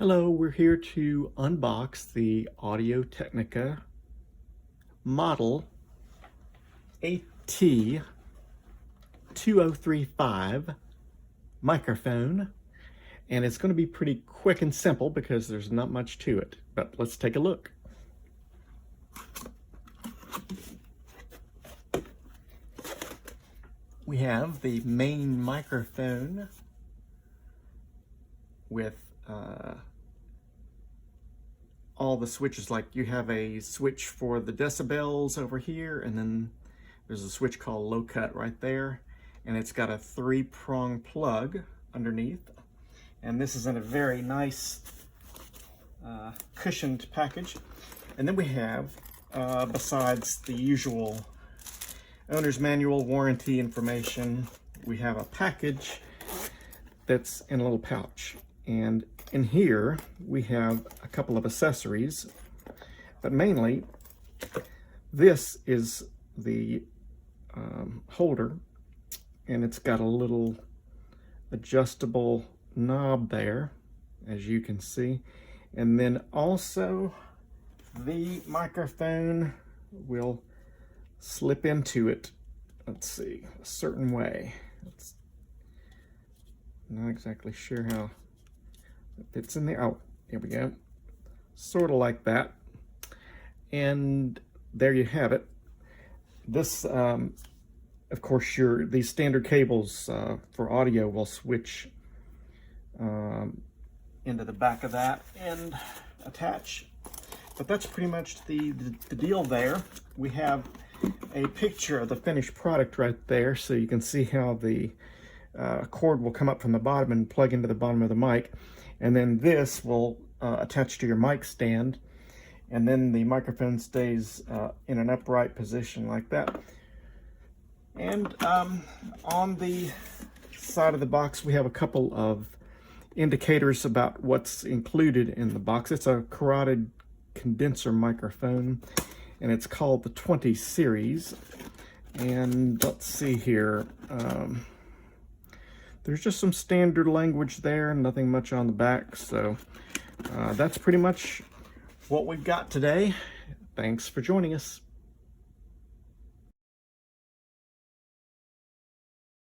Hello, we're here to unbox the Audio-Technica model AT2035 microphone, and it's going to be pretty quick and simple because there's not much to it, but let's take a look. We have the main microphone with all the switches. Like you have a switch for the decibels over here, and then there's a switch called low cut right there, and it's got a 3-prong plug underneath, and this is in a very nice cushioned package. And then we have besides the usual owner's manual, warranty information, we have a package that's in a little pouch, and in here we have a couple of accessories, but mainly this is the holder, and it's got a little adjustable knob there, as you can see, and then also the microphone will slip into it, let's see, a certain way. It's not exactly sure how it fits in there. Oh, here we go. Sort of like that. And there you have it. This, of course, these standard cables for audio will switch into the back of that and attach. But that's pretty much the deal there. We have a picture of the finished product right there, so you can see how the cord will come up from the bottom and plug into the bottom of the mic, and then this will attach to your mic stand, and then the microphone stays in an upright position like that. And on the side of the box we have a couple of indicators about what's included in the box. It's a carotid condenser microphone, and it's called the 20 series. And let's see here, there's just some standard language there, nothing much on the back. So that's pretty much what we've got today. Thanks for joining us.